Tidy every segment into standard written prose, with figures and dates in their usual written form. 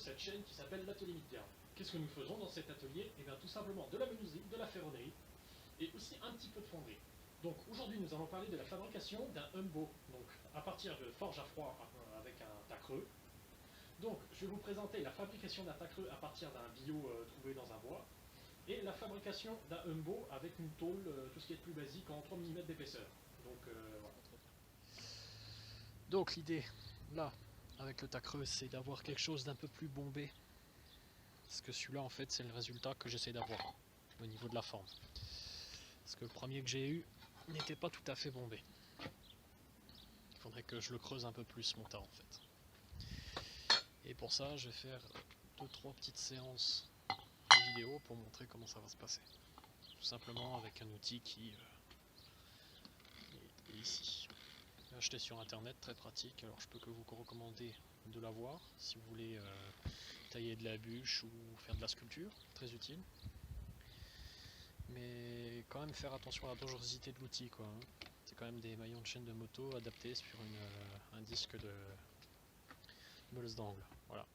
cette chaîne qui s'appelle l'Atelier Midgard. Qu'est-ce que nous faisons dans cet atelier? Eh bien tout simplement de la menuiserie, de la ferronnerie et aussi un petit peu de fonderie. Donc aujourd'hui nous allons parler de la fabrication d'un humbo, donc à partir de forge à froid avec un tas creux. Donc je vais vous présenter la fabrication d'un tas creux à partir d'un billot trouvé dans un bois, et la fabrication d'un humbo avec une tôle, tout ce qui est plus basique, en 3 mm d'épaisseur. Donc voilà. Donc l'idée là avec le tas creux, c'est d'avoir quelque chose d'un peu plus bombé, parce que celui-là en fait c'est le résultat que j'essaie d'avoir au niveau de la forme, parce que le premier que j'ai eu n'était pas tout à fait bombé. Il faudrait que je le creuse un peu plus mon tas en fait. Et pour ça je vais faire 2-3 petites séances de vidéo pour montrer comment ça va se passer, tout simplement avec un outil qui est ici. Acheté sur internet, très pratique. Alors je peux que vous recommander de l'avoir si vous voulez tailler de la bûche ou faire de la sculpture, très utile. Mais quand même faire attention à la dangerosité de l'outil, quoi. C'est quand même des maillons de chaîne de moto adaptés sur un disque de meuleuse d'angle. Voilà.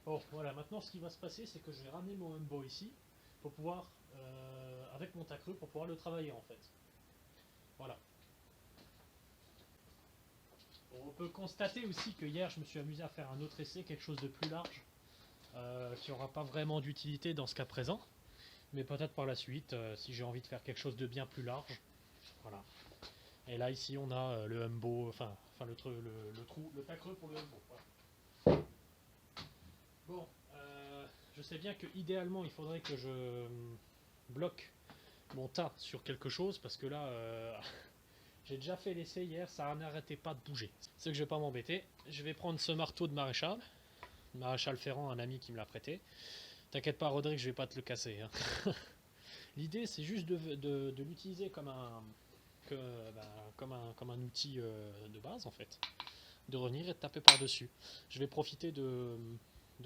Bon, voilà, maintenant ce qui va se passer, c'est que je vais ramener mon humbo ici, pour pouvoir, avec mon tas creux, pour pouvoir le travailler en fait. Voilà. Bon, on peut constater aussi que hier, je me suis amusé à faire un autre essai, quelque chose de plus large, qui n'aura pas vraiment d'utilité dans ce cas présent, mais peut-être par la suite, si j'ai envie de faire quelque chose de bien plus large. Voilà. Et là, ici, on a le humbo, enfin le trou, le tas creux pour le humbo. Voilà. Bon, je sais bien que idéalement il faudrait que je bloque mon tas sur quelque chose, parce que là j'ai déjà fait l'essai hier, ça n'arrêtait pas de bouger. C'est que je vais pas m'embêter, je vais prendre ce marteau de maréchal Ferrand, un ami qui me l'a prêté. T'inquiète pas, Rodrigue, je vais pas te le casser. Hein. L'idée, c'est juste de l'utiliser comme comme un outil de base, en fait. De revenir et de taper par-dessus. Je vais profiter de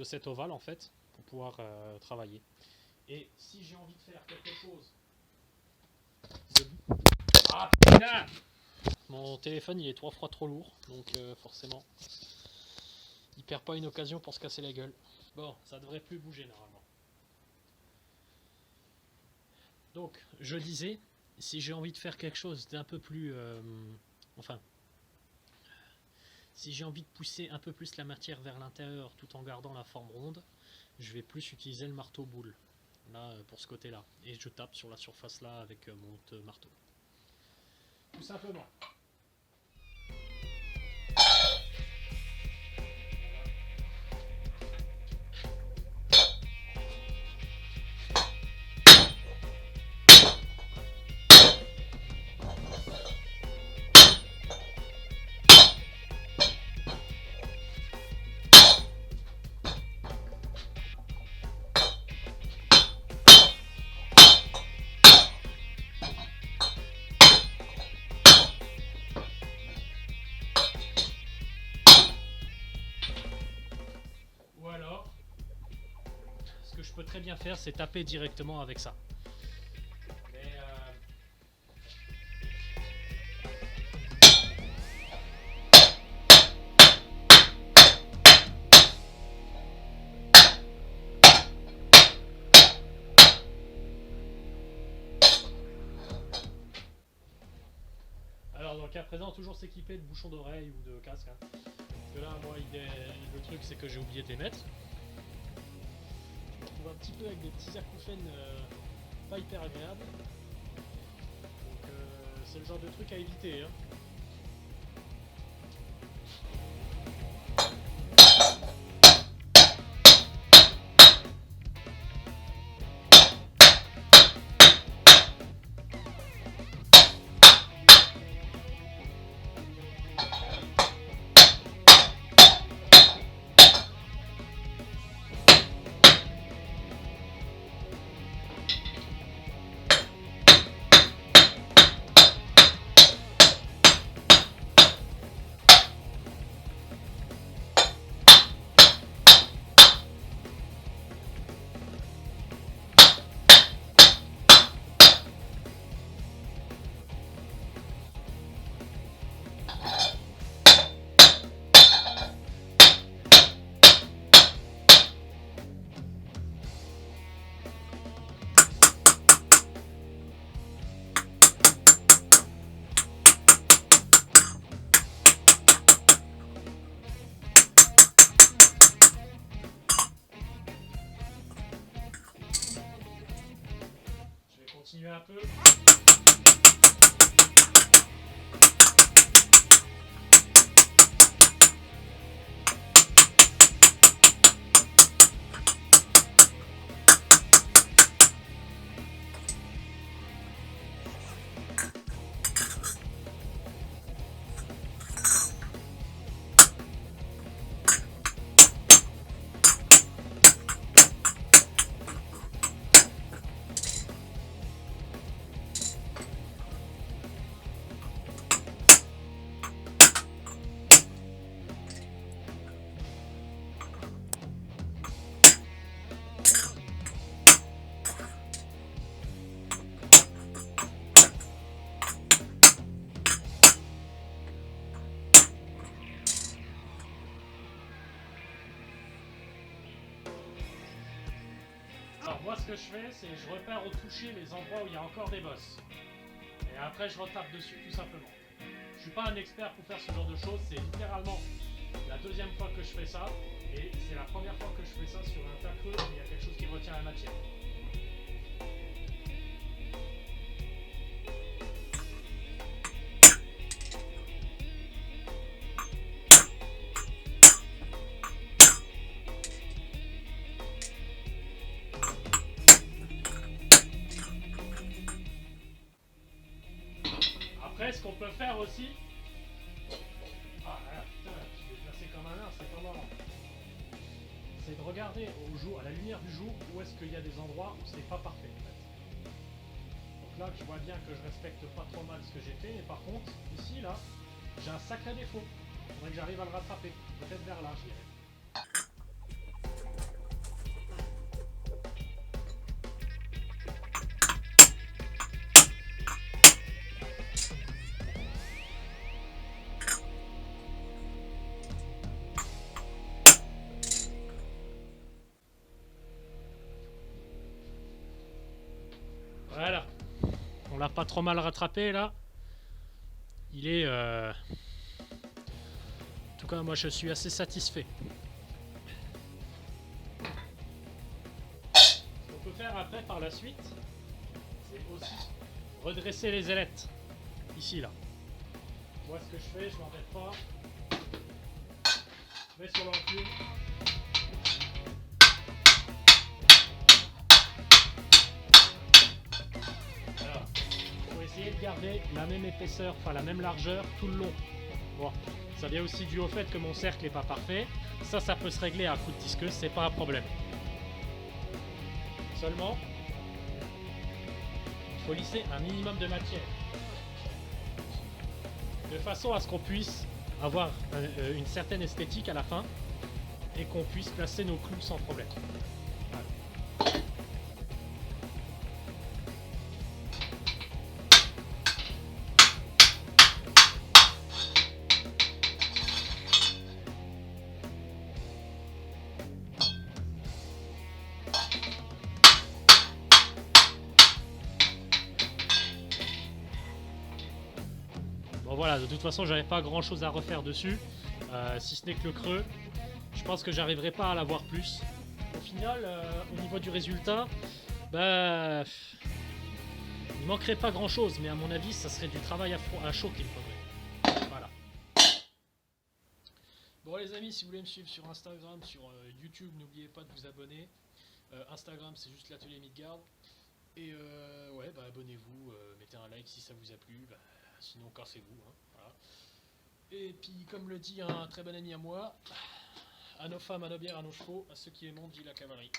cet ovale, en fait, pour pouvoir travailler. Et si j'ai envie de faire quelque chose... Ah, putain! Mon téléphone, il est 3 fois trop lourd, donc forcément, il perd pas une occasion pour se casser la gueule. Bon, ça devrait plus bouger, normalement. Donc, je disais, si j'ai envie de faire quelque chose d'un peu plus... si j'ai envie de pousser un peu plus la matière vers l'intérieur tout en gardant la forme ronde, je vais plus utiliser le marteau boule, là, pour ce côté-là. Et je tape sur la surface là avec mon marteau. Tout simplement. Ou alors, ce que je peux très bien faire, c'est taper directement avec ça. Mais alors, donc à présent, toujours s'équiper de bouchons d'oreille ou de casque. Hein. Parce que là, moi, le truc, c'est que j'ai oublié de les mettre. Je me retrouve un petit peu avec des petits acouphènes pas hyper agréables. Donc, c'est le genre de truc à éviter. Hein. Continuer un peu. Alors moi ce que je fais, c'est je repère au toucher les endroits où il y a encore des bosses. Et après je retape dessus tout simplement. Je suis pas un expert pour faire ce genre de choses, c'est littéralement la deuxième fois que je fais ça. Et c'est la première fois que je fais ça sur un tas creux où il y a quelque chose qui retient la matière. Après, ce qu'on peut faire aussi... Ah là, putain, je vais placer comme un nain, c'est pas marrant. c'est de regarder au jour, à la lumière du jour, où est-ce qu'il y a des endroits où c'est pas parfait en fait. Donc là, je vois bien que je respecte pas trop mal ce que j'ai fait, mais par contre, ici, là, j'ai un sacré défaut. Il faudrait que j'arrive à le rattraper. Peut-être vers là, je dirais. Voilà. On l'a pas trop mal rattrapé là. Il est... En tout cas, moi je suis assez satisfait. Ce qu'on peut faire après par la suite, c'est aussi redresser les ailettes. Ici là. Moi ce que je fais, je m'embête pas. Je mets sur l'enclume. Alors, il faut essayer de garder la même épaisseur, enfin la même largeur tout le long. Bon, ça vient aussi dû au fait que mon cercle n'est pas parfait. Ça peut se régler à coup de disqueuse, c'est pas un problème. Seulement, il faut lisser un minimum de matière. De façon à ce qu'on puisse avoir une certaine esthétique à la fin et qu'on puisse placer nos clous sans problème. Voilà. Bon voilà, de toute façon j'avais pas grand chose à refaire dessus, si ce n'est que le creux. Je pense que j'arriverai pas à l'avoir plus. Au final, au niveau du résultat, bah, il manquerait pas grand chose, mais à mon avis ça serait du travail à chaud qu'il me faudrait. Voilà. Bon les amis, si vous voulez me suivre sur Instagram, sur YouTube, n'oubliez pas de vous abonner. Instagram c'est juste l'atelier Midgard. Et ouais, bah abonnez-vous, mettez un like si ça vous a plu, bah, sinon cassez-vous. Hein, voilà. Et puis comme le dit un très bon ami à moi, à nos femmes, à nos bières, à nos chevaux, à ceux qui aiment dit la cavalerie.